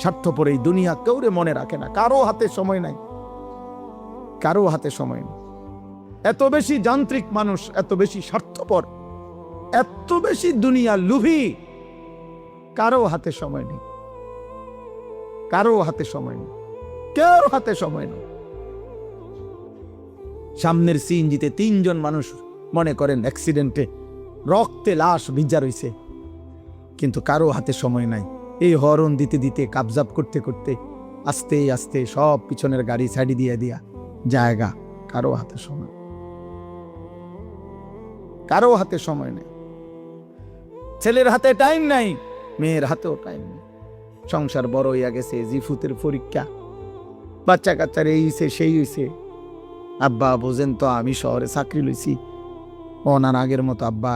স্বার্থপর এই দুনিয়া কেউরে মনে রাখে না, কারো হাতে সময় নাই, কারো হাতে সময় নেই। এত বেশি যান্ত্রিক মানুষ, এত বেশি স্বার্থপর, এত বেশি দুনিয়া লোভী, কারো হাতে সময় নেই, কারো হাতে সময় নেই, কেউ হাতে সময় নেই। সামনের সিএনজিতে 3 জন মানুষ মনে করেন অ্যাক্সিডেন্টে রক্তে লাশ ভিজা রইছে, কিন্তু কারো হাতে সময় নাই। এই হরন দিতে দিতে কাবজাব করতে করতে আস্তে আস্তে সব পিছনের গাড়ি সাইডে দিয়ে দিয়া জায়গা, কারো হাতে সময়, কারো হাতে সময় নেই। ছেলের হাতে টাইম নাই, মেয়ের হাতেও টাইম নেই। সংসার বড় হইয়া গেছে, জিফুতের পরীক্ষা, বাচ্চা কাচ্চার এই হইছে সেই হইছে। আব্বা বোঝেন তো, আমি শহরে চাকরি লইছি, অনার আগের মতো আব্বা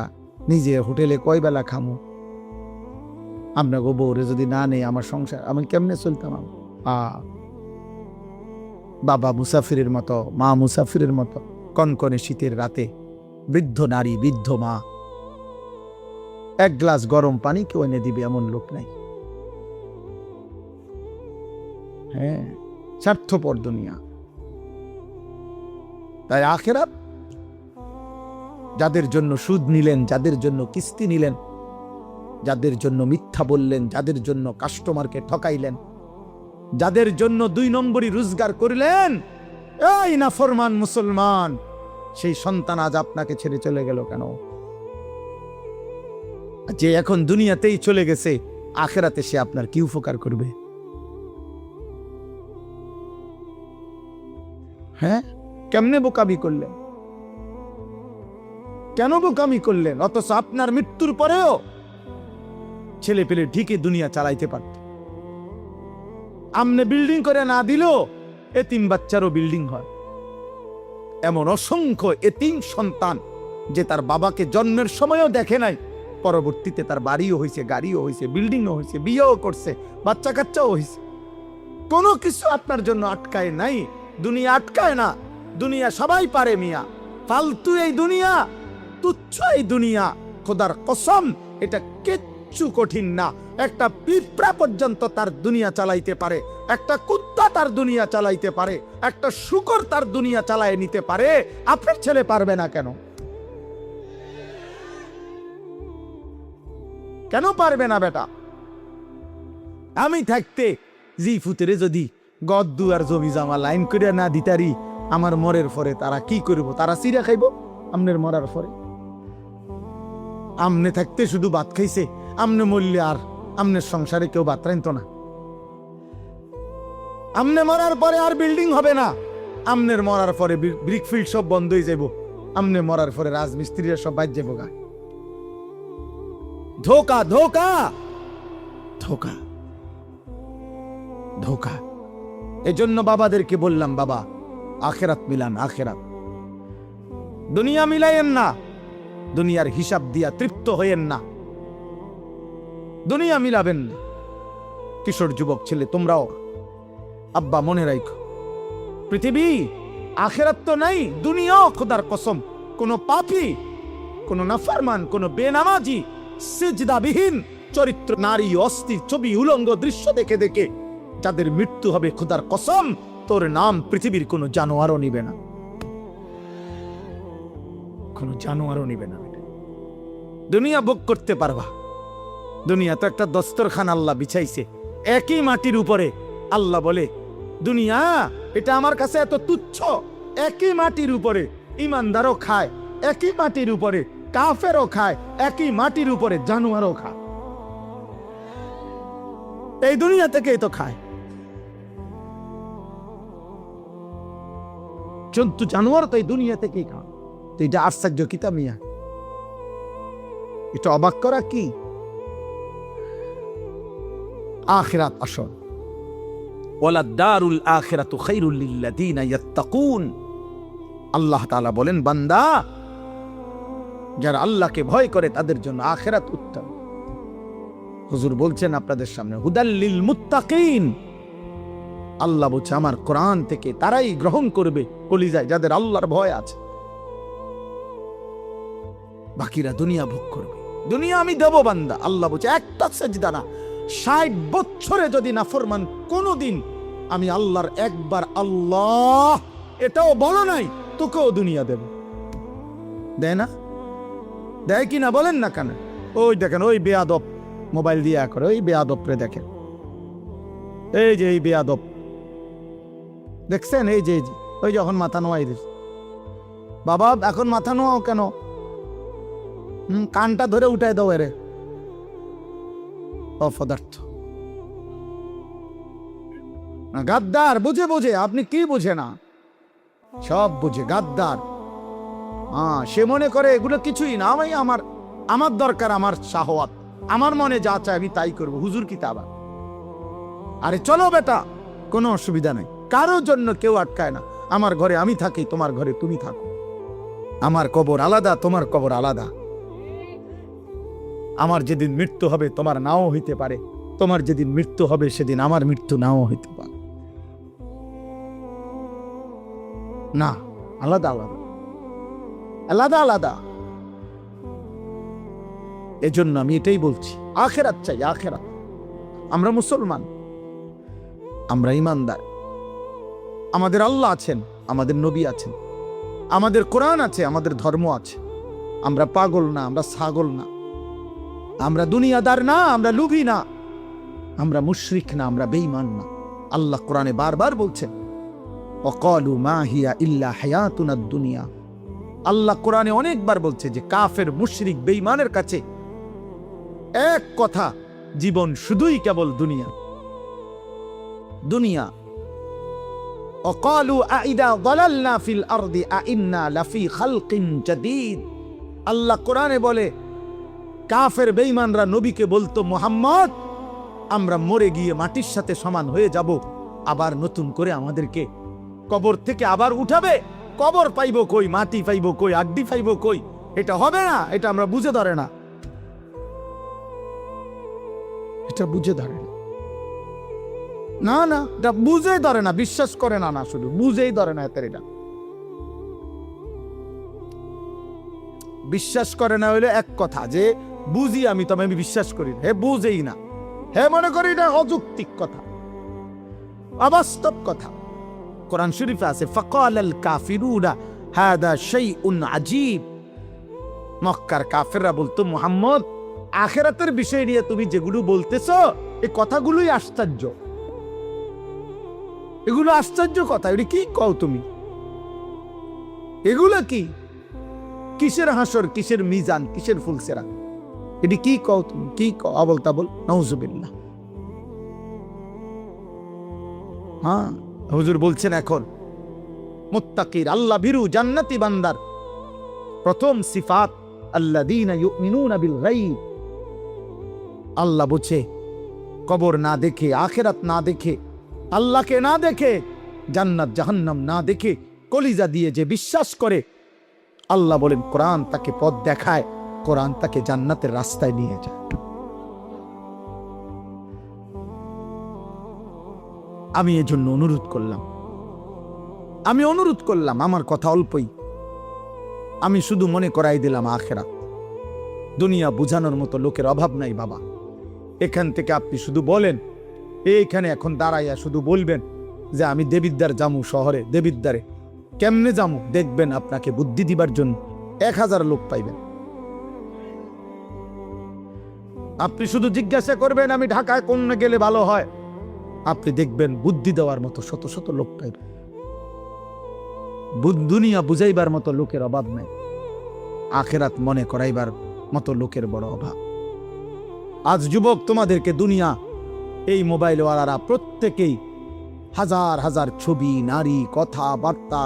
নিজে হোটেলে কয় বেলা খামু, আপনাকে বউরে যদি না নেই আমার সংসার আমি কেমনে চলতাম। বাবা মুসাফিরের মতো, মা মুসাফিরের মতো, কনকনে শীতের রাতে বৃদ্ধ নারী, বৃদ্ধ মা, 1 গ্লাস গরম পানি কেউ এনে দিবে এমন লোক নাই। হ্যাঁ, স্বার্থপর দুনিয়া। তাই আখিরাত যাদের জন্য সুদ নিলেন, যাদের জন্য কিস্তি নিলেন, যাদের জন্য মিথ্যা বললেন, যাদের জন্য কাস্টমারকে ঠকাইলেন, যাদের জন্য 2 নম্বরই রোজগার করলেন, এই নাফরমান মুসলমান, সেই সন্তান আজ আপনাকে ছেড়ে চলে গেল কেন? যে এখন দুনিয়াতেই চলে গেছে, আখিরাতে সে আপনার কি উপকার করবে? হ্যাঁ, কেমনে বোকামি করলেন? কেন বোকামি করলেন? অথচ আপনার মৃত্যুর পরেও ছেলে পেলে ঠিকই দুনিয়া চালাইতে পারত। আমনে বিল্ডিং করে না দিলেও এতিম বাচ্চারও বিল্ডিং হয়। এমন অসংখ্য এতিম সন্তান যে তার বাবাকে জন্মের সময়ও দেখে নাই, পরবর্তীতে তার বাড়িও হয়েছে, গাড়িও হয়েছে, বিল্ডিংও হয়েছে, বিয়েও করছে, বাচ্চা কাচ্চাও হয়েছে। কোনো কিছু আপনার জন্য আটকায় নাই, দুনিয়া আটকায় না। দুনিয়া সবাই পারে মিয়া, ফালতু এই দুনিয়া, তুচ্ছ এই দুনিয়া। খোদার কসম, এটা কিচ্ছু কঠিন না। একটা পিঁপড়া পর্যন্ত তার দুনিয়া চালাইতে পারে, একটা কুত্তা তার দুনিয়া চালাইতে পারে, একটা শূকর তার দুনিয়া চালায় নিতে পারে। আপনার ছেলে পারবে না কেন? কেন পারবে না বেটা? আমি থাকতে জিফুতেরে যদি গদ্দু আর জমি জামা লাইন করে না দিতারি, আমার মরের পরে তারা কি করব? তারা চিরা খাইব আমনের মরার পরে। আমনে থাকতে শুধু ভাত খাইছে, আমনে মরলে আর আমনের সংসারে কেউ ভাত রাইতো না। আমনে মরার পরে আর বিল্ডিং হবে না, আমনের মরার পরে ব্রিকফিল্ড সব বন্ধ হয়ে যাব, আমনে মরার পরে রাজমিস্ত্রিরা সব বাইর যাবো গা। ধোকা, ধোকা, ধোকা, ধোকা। এজন্য বাবাদেরকে বললাম, বাবা আখিরাত মিলান, আখিরাত। দুনিয়া মিলাইয়েন না, দুনিয়ার হিসাব দিয়া তৃপ্ত হইয়েন না, দুনিয়া মিলাবেন না। কিশোর যুবক ছেলে তোমরাও আব্বা মনে রাখো, পৃথিবী আখিরাত তো নাই, দুনিয়াও খোদার কসম কোন পাপী, কোন নাফরমান, কোন বেনামাজি, সিজদাবিহীন চরিত্র নারী, অস্থির ছবি, উলঙ্গ দৃশ্য দেখে দেখে যাদের মৃত্যু হবে, খোদার কসম তোর নাম পৃথিবীর কোন জানোয়ারও নিবে না, কোন জানোয়ারও নিবে না। দুনিয়া ভোগ করতে পারবা, দুনিয়া তো একটা দস্তরখান আল্লাহ বিছাইছে একই মাটির উপরে। আল্লাহ বলে দুনিয়া এটা আমার কাছে এত তুচ্ছ, একই মাটির উপরে ইমানদারও খায়, একই মাটির উপরে কাফেরও খায়, একই মাটির উপরে জানোয়ারও খায়। এই দুনিয়া থেকেই তো খায়। জন্তু জানোয়ার তো এই দুনিয়া থেকেই খায়। তো এটা আশ্চর্য কিতা মিয়া, এটা অবাক করা কি? আখিরাত আসল। ওয়ালাদ-দারুল আখিরাতু খায়রুল লিল্লাযিনা ইয়াত্তাকুন। আল্লাহ তাআলা বলেন, বান্দা যারা আল্লাহকে ভয় করে তাদের জন্য আখিরাত উত্তম। হুজুর বলছেন আপনাদের সামনে, হুদাল লিল মুত্তাকিন। আল্লাহ বলছে আমার কোরআন থেকে তারাই গ্রহণ করবে কলিজায় যাদের আল্লাহর ভয় আছে। বাকিরা দুনিয়া ভোগ করবে। দুনিয়া আমি দেব বান্দা। আল্লাহ বলছে একটা সেজদা না, 60 বছরে যদি নাফরমান কোনদিন আমি আল্লাহর একবার আল্লাহ এটাও বলো নাই, তোকেও দুনিয়া দেব। দেয় না? দেয় কি না বলেন না কেন? ওই দেখেন, ওই বেয়াদব মোবাইল দিয়ে করে, ওই বেয়াদবরে দেখেন, এই যে এই বেয়াদব দেখছেন, এই যে ওই যখন মাথা নোয়াই দিস, বাবা এখন মাথা নোয়াও কেন? কানটা ধরে উঠাই দাও এরে, অপদার্থ গাদ্দার। বুঝে বুঝে, আপনি কি বুঝে না? সব বুঝে, গাদ্দার। সে মনে করে এগুলো কিছুই না, আমি আমার দরকার আমার শাহওয়াত, আমার মনে যা চায় আমি তাই করবো। হুজুর কি তা? আরে চলো বেটা, কোনো অসুবিধা নেই, কারোর জন্য কেউ আটকায় না। আমার ঘরে আমি থাকি, তোমার ঘরে তুমি থাকো, আমার কবর আলাদা, তোমার কবর আলাদা। আমার যেদিন মৃত্যু হবে তোমার নাও হইতে পারে, তোমার যেদিন মৃত্যু হবে সেদিন আমার মৃত্যু নাও হইতে পারে। না, আলাদা আলাদা, আলাদা আলাদা। এজন্য আমি এটাই বলছি, আখেরাত চাই, আখেরাত। আমরা মুসলমান, আমরা ইমানদার, আমাদের আল্লাহ আছেন, আমাদের নবী আছেন, আমাদের কোরআন আছে, আমাদের ধর্ম আছে। আমরা পাগল না, আমরা ছাগল না, আমরা দুনিয়াদার না, আমরা লুভি না, আমরা মুশরিক না, আমরা বেঈমান না। আল্লাহ কোরআনে বারবার বলছেন, ওয়াকালু মা হিয়া ইল্লা হায়াতুনাদ দুনিয়া। আল্লাহ কোরআনে অনেকবার বলছে যে কাফের, মুশরিক, বেঈমানের কাছে এক কথা, জীবন শুধুই কেবল দুনিয়া, দুনিয়া। وقالوا أإذا ضللنا في الأرض أإنا لفي خلق جديد। আল্লাহ কোরআনে বলে, কাফের বেঈমানরা নবীকে বলতো, মুহাম্মদ আমরা মরে গিয়ে মাটির সাথে সমান হয়ে যাব, আবার নতুন করে আমাদেরকে কবর থেকে আবার উঠাবে। কবর পাইব কই, মাটি পাইব কই, আড্ডি পাইব কই? এটা হবে না, এটা আমরা বুঝে ধরে না, এটা বুঝে ধরে না। না না, এটা বুঝেই ধরে না, বিশ্বাস করে না, না শুধু বুঝেই ধরে না। এত এটা বিশ্বাস করে না হইলে এক কথা, যে বুঝি আমি, তবে আমি বিশ্বাস করি না। হে বুঝেই না, হে মনে করি এটা অযৌক্তিক কথা, অবাস্তব কথা। কোরআন শরীফে আছে, ফাকালাল কাফিরুনা হাদা শাইউন আজীব। মক্কার কাফেররা বলতো, মুহাম্মদ আখিরাতের বিষয় নিয়ে তুমি যেগুলো বলতেছো, এই কথাগুলোই আশ্চর্য, এগুলো আশ্চর্য কথা। এটা কি কও তুমি? এগুলো কি? কিসের হাসর, কিসের মিজান, কিসের ফুলসেরা? এটি কি কও তুমি? কি কও? আবল তাবল, নাউজুবিল্লাহ। হুজুর বলছেন, এখন মুত্তাকির, আল্লাহ ভীরু জান্নাতি বান্দার প্রথম সিফাত আল্লাযীনা ইউমিনুনা বিল গায়ব। আল্লাহ বুঝে, কবর না দেখে, আখিরাত না দেখে, আল্লাহকে না দেখে, জান্নাত জাহান্নাম না দেখে, কলিজা দিয়ে যে বিশ্বাস করে, আল্লাহ বলেন কোরআন তাকে পথ দেখায়, কোরআন তাকে জান্নাতের রাস্তায় নিয়ে যায়। আমি এজন্য অনুরোধ করলাম, আমার কথা অল্পই, আমি শুধু মনে করাই দিলাম আখিরাত। দুনিয়া বুঝানোর মতো লোকের অভাব নাই বাবা। এখান থেকে আপনি শুধু বলেন, এইখানে এখন দাঁড়াইয়া শুধু বলবেন যে আমি দেবিদ্বার জামু শহরে, দেবিদ্বারে কেমনে জামু, দেখবেন আপনাকে বুদ্ধি দিবার জন্য 1000 লোক পাইবেন। আপনি শুধু জিজ্ঞাসা করবেন আমি ঢাকায় কোন গেলে ভালো হয়, আপনি দেখবেন বুদ্ধি দেওয়ার মতো শত শত লোক পাইবেন। দুনিয়া বুঝাইবার মতো লোকের অভাব নাই, আখিরাত মনে করাইবার মতো লোকের বড় অভাব। আজ যুবক, তোমাদেরকে দুনিয়া, এই মোবাইলওয়ালারা প্রত্যেকেই হাজার হাজার ছবি, নারী, কথা বার্তা,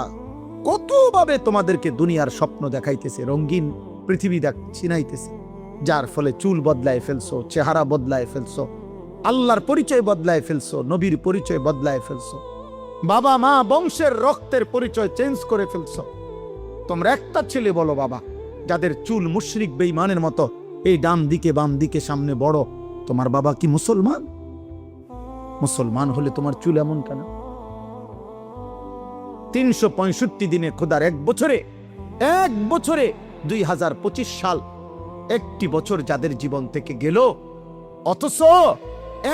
কতভাবে তোমাদেরকে দুনিয়ার স্বপ্ন দেখাইতেছে, রঙিন পৃথিবী চিনাইতেছে, যার ফলে চুল বদলায় ফেলছো, চেহারা বদলায় ফেলছো, আল্লাহর পরিচয় বদলায় ফেলছো, নবীর পরিচয় বদলায় ফেলছো, বাবা মা বংশের রক্তের পরিচয় চেঞ্জ করে ফেলছো। তোমরা একটা ছেলে বলো বাবা, যাদের চুল মুশরিক বেঈমানের মতো, এই ডান দিকে বাম দিকে সামনে বড়, তোমার বাবা কি মুসলমান? মুসলমান হলে তোমার চুল এমন কেন? 365 দিনে খোদার এক বছরে 2025 সাল, একটি বছর যাদের জীবন থেকে গেল, অথচ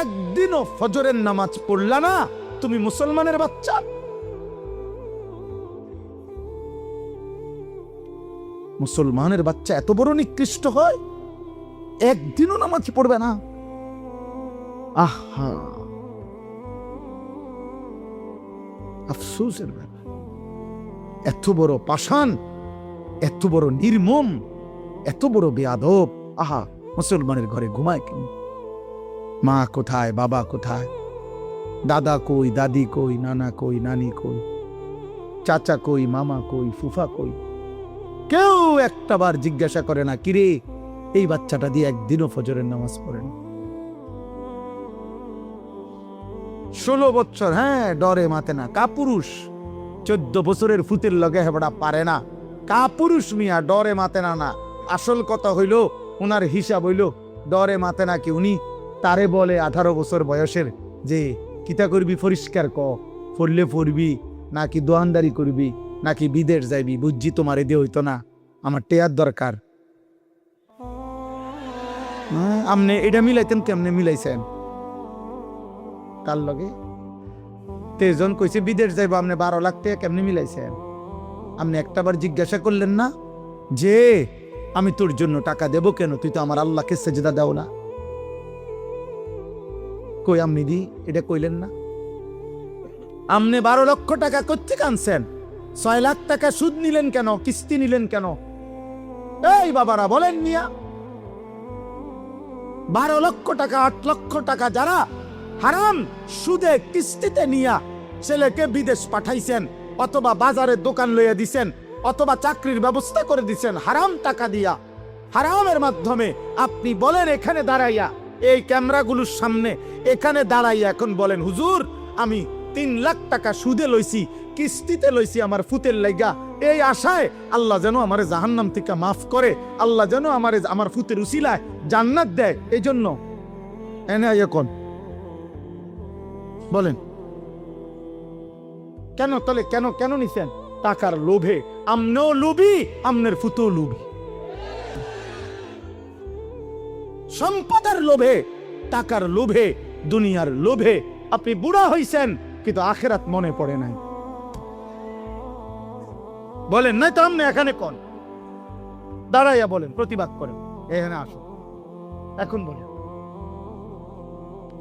একদিনও ফজরের নামাজ পড়লা না, তুমি মুসলমানের বাচ্চা? মুসলমানের বাচ্চা এত বড় নিকৃষ্ট হয়, একদিনও নামাজ পড়বে না? আহা, আফসোসের ব্যাপার। এত বড় পাষাণ, এত বড় নির্মম, এত বড় বেয়াদব। আহা, মুসলমানের ঘরে ঘুমায় কেন? মা কোথায়, বাবা কোথায়, দাদা কই, দাদি কই, নানা কই, নানি কই, চাচা কই, মামা কই, ফুফা কই? কেউ একটাবার জিজ্ঞাসা করে না, কিরে এই বাচ্চাটা দিয়ে একদিনও ফজরের নামাজ পড়ে না। 16 বছর, হ্যাঁ, ডরে মাতে না, কাপুরুষ। 14 বছরের ফুতের লগে হেবড়া পারে না, কাপুরুষ মিয়া, ডরে মাতে না। না, আসল কথা হইল, উনার হিসাব হইল ডরে মাতে না কি উনি তারে বলে 18 বছর বয়সের যে কিতা করবি পরিষ্কার ক, পড়লে পড়বি নাকি দোয়ানদারি করবি নাকি বিদেশ যাইবি, বুঝছি তোমার এদি হইতো না, আমার টেয়ার দরকার। আমনে এটা মিলাইতেন, কেমনে মিলাইছেন তার লগে? তেজন কইছে বিদেশ যাইব, আপনি 12 লাখ টাকা কেমনে মিলাইছেন? আপনি একটাবার জিজ্ঞাসা করলেন না যে আমি তোর জন্য টাকা দেব কেন, তুই তো আমার আল্লাহকে সেজদা দাও না? কই আপনি দি এটা কইলেন না? আপনি 12 লক্ষ টাকা কোত্থেকে আনছেন? 6 লাখ টাকা সুদ নিলেন কেন, কিস্তি নিলেন কেন? এই বাবারা বলেন মিয়া, 12 লক্ষ টাকা 8 লক্ষ টাকা যারা হারাম সুদে কিস্তিতে নিয়া ছেলেকে বিদেশ পাঠাইছেন, অথবা বাজারে দোকান লইয়া দিছেন, অথবা চাকরির ব্যবস্থা করে দিছেন হারাম টাকা দিয়া, হারামের মাধ্যমে, আপনি বলেন এখানে দাঁড়াইয়া, এই ক্যামেরাগুলোর সামনে এখানে দাঁড়াইয়া এখন বলেন, হুজুর আমি 3 লাখ টাকা সুদে লইছি, কিস্তিতে লইছি আমার ফুতের লাইগা, এই আশায় আল্লাহ যেন আমারে জাহান্নাম থেকে মাফ করে, আল্লাহ যেন আমারে আমার ফুতের উসিলায় জান্নাত দেয়, এই জন্য এনে এখন বলেন কেন? তাহলে কেন কেন নিছেন? টাকার লোভে। আমনেও লোভী, আমনের ফুতেও লোভী। সম্পদের লোভে, টাকার লোভে, দুনিয়ার লোভে আপনি বুড়া হইছেন, কিন্তু আখিরাত মনে পড়ে নাই। বলেন নাই তো? আপনি এখানে কোন দাঁড়াইয়া বলেন, প্রতিবাদ করেন, এখানে আসুন, এখন বলেন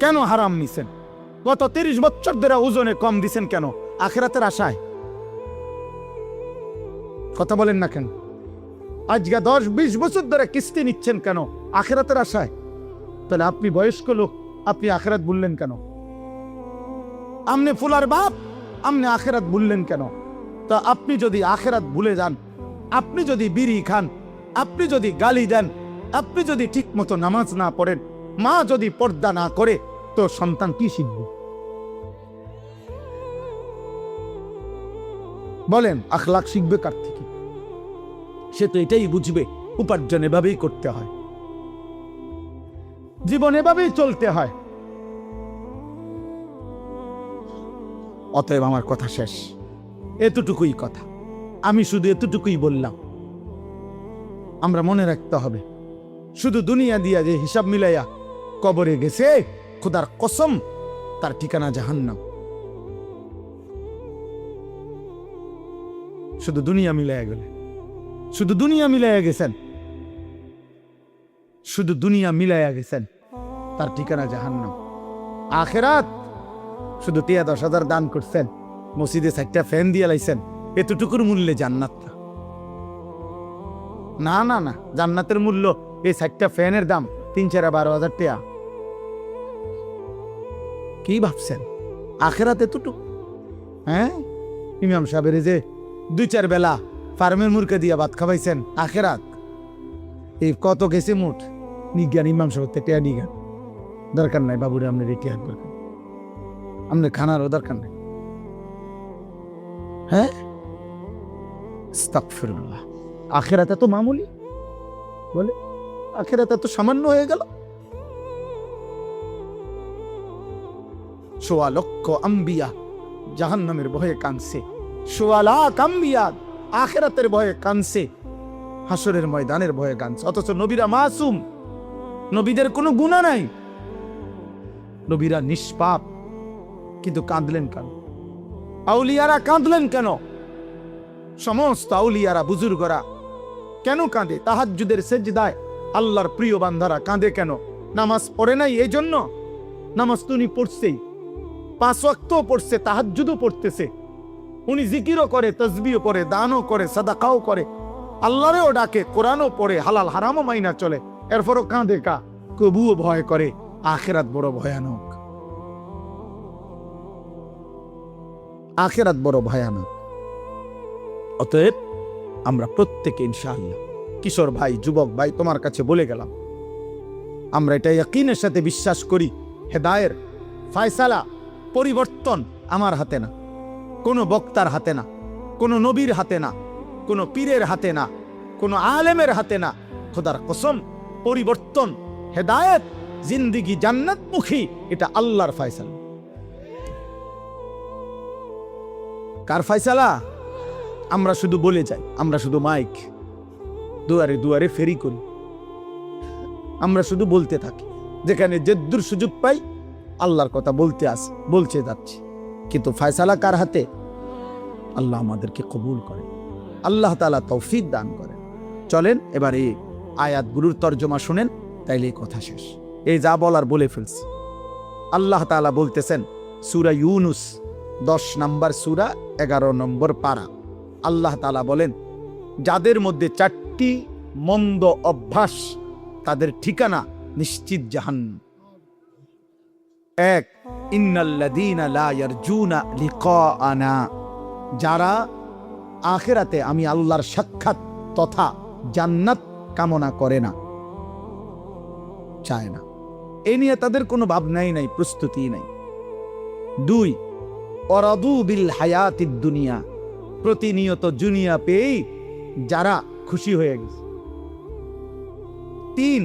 কেন হারাম নিছেন? গত 30 বছর ধরে ওজনে কম দিছেন কেন? আখিরাতের আশায়। কথা বলেন না কেন? আজকে 10-20 বছর ধরে কিস্তি নিচ্ছেন কেন? আখিরাতের আশায়। তাহলে আপনি বয়স্ক লোক, আপনি আখিরাত ভুললেন কেন? আমনে ফুলার বাপ, আমনে আখিরাত ভুললেন কেন? তা আপনি যদি আখিরাত ভুলে যান, আপনি যদি বিড়ি খান, আপনি যদি গালি দেন, আপনি যদি ঠিক মতো নামাজ না পড়েন, মা যদি পর্দা না করে, তো সন্তান কি শিখবে? বলেন, আখলাক শিখবে কার থেকে? সে তো এটাই বুঝবে উপার্জন এভাবেই করতে হয়, জীবন এভাবেই চলতে হয়। অতএব আমার কথা শেষ, এতটুকুই কথা, আমি শুধু এতটুকুই বললাম। আমরা মনে রাখতে হবে, শুধু দুনিয়া দিয়া যে হিসাব মিলাইয়া কবরে গেছে, খোদার কসম তার ঠিকানা জাহান্নাম। শুধু দুনিয়া মিলাইয়া গেলে, শুধু দুনিয়া মিলাইয়া গেছেন, শুধু দুনিয়া মিলাইয়া গেছেন, তার ঠিকানা জাহান্নাম। আখিরাত শুধু 10,000 দান করছেন, মসজিদে 4টা ফ্যান দিয়ে লাইছেন, এতটুকুর মূল্যে জান্নাত না। না না, জান্নাতের মূল্য এই 4টা ফ্যানের দাম 3-4-12,000 টাকা। কি ভাবছেন আখিরাত এতটুকু? হ্যাঁ, ইমাম সাহেবের যে 2-4 বেলা ফার্মের মুরগি দিয়া ভাত খাওয়াইছেন, আখিরাত এই কত গেছে মুঠ? নিজ্ঞান ইমাম সাহেব টেয়া নিজ্ঞান দরকার নাই, বাবুরে আপনার ইতিহাস দরকার, আপনার খানারও দরকার নাই। হ্যাঁ, আস্তাগফিরুল্লাহ। আখিরাত এত মামুলি? বলে আখিরাত এত সামান্য হয়ে গেল? 1.25 লক্ষ আম্বিয়া জাহান্নামের ভয়ে কাঁদছে, 1.25 লাখ আম্বিয়া আখিরাতের ভয়ে কাঁদছে, হাসরের ময়দানের ভয়ে কাঁদছে। অথচ নবীরা মাসুম, নবীদের কোনো গুনাহ নাই। নবীরা নিষ্পাপ, কিন্তু কাঁদলেন কেন? আউলিয়ারা কাঁদলেন কেন? সমস্ত আউলিয়ারা বুজুর্গরা কেন কাঁদে? তাহাজ্জুদের সেজদায় আল্লাহর প্রিয় বান্দারা কাঁদে কেন? নামাজ পড়ে নাই এই জন্য? নামাজ তো উনি পড়ছেই, 5 ওয়াক্তও পড়ছে, তাহাজ্জুদও পড়তেছে, উনি জিকিরও করে, তাসবিহও পড়ে, দানও করে, সাদাকাও করে, আল্লাহরেও ডাকে, কোরআনও পড়ে, হালাল হারামও মাইনা চলে, এরপরও কাঁদে কা? কবুও ভয় করে আখিরাত বড় ভয়ানক, আখিরাত বড় ভয়ানক। অতএব আমরা প্রত্যেকে ইনশাআল্লাহ, কিশোর ভাই, যুবক ভাই, তোমার কাছে বলে গেলাম, আমরা এটা ইয়াকিনের সাথে বিশ্বাস করি, হেদায়ের ফায়সালা, পরিবর্তন আমার হাতে না, কোনো বক্তার হাতে না, কোনো নবীর হাতে না, কোনো পীরের হাতে না, কোনো আলেমের হাতে না। খোদার কসম, পরিবর্তন, হেদায়েত, জিন্দিগি জান্নাতমুখী, এটা আল্লাহর ফায়সালা। কার ফায়সালা? আমরা শুধু বলে যাই, আমরা শুধু মাইক দুয়ারে দুয়ারে ফেরি করি, আমরা শুধু বলতে থাকি, যেখানে যেদ্দুর সুযোগ পাই আল্লাহর কথা বলতে যাচ্ছি, কিন্তু ফায়সালা কার হাতে? আল্লাহ আমাদেরকে কবুল করে, আল্লাহ তাআলা তৌফিক দান করেন। চলেন এবার এই আয়াতগুলোর তর্জমা শুনেন, তাইলে এই কথা শেষ। এই যা বলার বলে ফেলছি। আল্লাহ তাআলা বলতেছেন, সূরা ইউনুস 10 নম্বর সূরা 11 নম্বর পারা। আল্লাহ তাআলা বলেন, যাদের মধ্যে 4টি মন্দ অভ্যাস, তাদের ঠিকানা নিশ্চিত জাহান্নাম। 1, ইন্নাল্লাযীনা লা ইয়ারজুনা লিকাআনা, যারা আখিরাতে আমি আল্লাহর সাক্ষাৎ তথা জান্নাত কামনা করে না, চায় না, এ নিয়ে তাদের কোনো ভাবনাই নাই, প্রস্তুতি নাই। 2, ওয়ারাদু বিল হায়াতিদ দুনিয়া, প্রতিনিয়ত দুনিয়া পেয়ে যারা খুশি হয়ে গেছে। 3,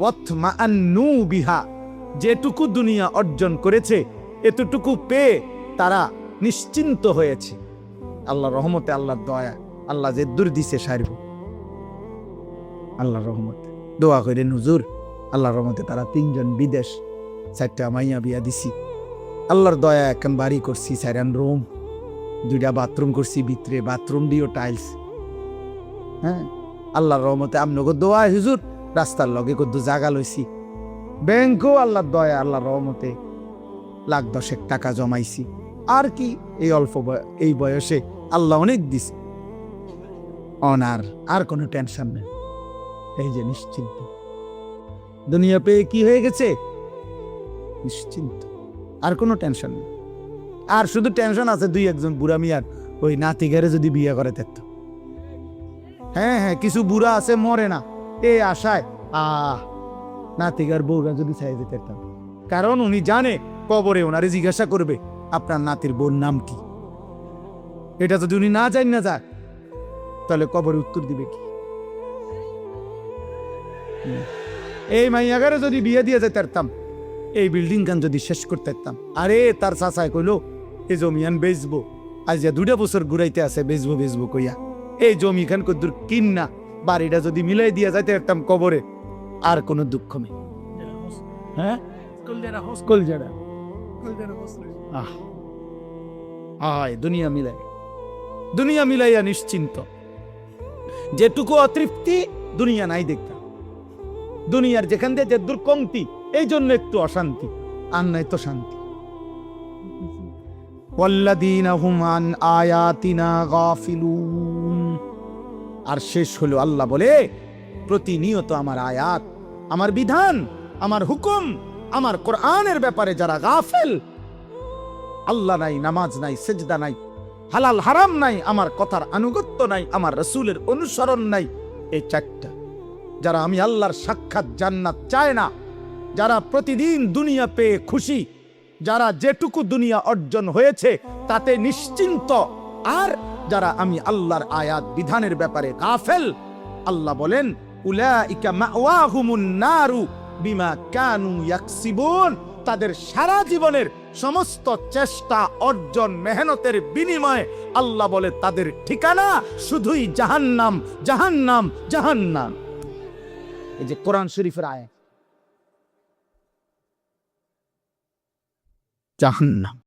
ওয়াতমাআন্নু বিহা, যেটুকু দুনিয়া অর্জন করেছে এতটুকু পেয়ে তারা নিশ্চিন্ত হয়েছে। আল্লাহর রহমতে, আল্লাহর দয়া, আল্লাহ যে দূর দিছে সারব, আল্লাহর রহমতে। দোয়া করেন হুজুর, আল্লাহর রহমতে তারা 3 জন বিদেশ, 4টা মাইয়া বিয়া দিছি, আল্লাহর দয়া এখন বাড়ি করছি, 4 রুম, 2টা বাথরুম করছি, ভিতরে বাথরুম দিও টাইলস। হ্যাঁ, আল্লাহর রহমতে আমনগো দোয়া হুজুর রাস্তার লগে কদ্দু জাগা লইছি, ব্যাংকও আল্লাহর দয়া, আল্লাহর রহমতে লাখ 10 টাকা জমাইছি। আর কি, এই অল্প এই বয়সে আল্লাহ অনেক দিছে, অনার আর কোনো টেনশন নেই। এই যে নিশ্চিন্ত, দুনিয়া পেয়ে কি হয়ে গেছে? নিশ্চিন্ত, আর কোনো টেনশন নেই। আর শুধু টেনশন আছে 2-1 বুড়া মিয়ার, ওই নাতিগারে যদি বিয়ে করে দিত। হ্যাঁ হ্যাঁ, কিছু বুড়া আছে মরে না এই আশায়, নাতিগার বউরা যদি চাই যেতে, কারণ উনি জানে কবরে ওনারে জিজ্ঞাসা করবে আপনার নাতির বোন নাম কি। এটা যদি উনি না জান না যাক, তাহলে কবরে উত্তর দিবে কি? এই মাইয়াগারে যদি বিয়ে দিয়ে যেতে পারতাম, এই বিল্ডিং গান যদি শেষ করতে পারতাম, আরে তার চাচায় কইলো এই জমিয়ান বেচবো, আজ 2 বছর ঘুরাইতে আছে, বেচবো কইয়া এই জমি খান কদ্দুর কিন্না বাড়িটা যদি মিলাই দিয়া যাইতে পারতাম কবরে, আর কোনো দুঃখ নেই। হ্যাঁ, দুনিয়া মিলাইয়া নিশ্চিন্ত, যেটুকু অতৃপ্তি দুনিয়া নাই দেখতাম, দুনিয়ার যেখান দিয়ে যে দুর্কমতি, এই জন্য একটু অশান্তি, আর নাই তো শান্তি। ওয়াল্লাযীনা হুম আন আয়াতিনা গাফিলুন, আর শেষ হলো আল্লাহ বলে, প্রতিনিয়ত আমার আয়াত, আমার বিধান, আমার হুকুম, আমার কোরআনের ব্যাপারে যারা গাফেল, আল্লাহ নাই, নামাজ নাই, সেজদা নাই, হালাল হারাম নাই, আমার কথার আনুগত্য নাই, আমার রাসূলের অনুসরণ নাই, এই 4টা, যারা আমি আল্লাহর সাক্ষাৎ জান্নাত চায় না, যারা প্রতিদিন দুনিয়া পেয়ে খুশি, যারা যেটুকু দুনিয়া অর্জন হয়েছে তাতে নিশ্চিন্ত, আর যারা আমি আল্লাহর আয়াত বিধানের ব্যাপারে গাফেল, আল্লাহ বলেন উলাইকা মাওয়াহুমুন নারু বিমা কানু ইয়াকসিবুন, তাদের সারা জীবনের সমস্ত চেষ্টা, অর্জন, মেহনতের বিনিময়ে আল্লাহ বলে তাদের ঠিকানা শুধুই জাহান্নাম, জাহান্নাম, জাহান্নাম। এই যে কোরআন শরীফের আয়াত, জাহান্নাম।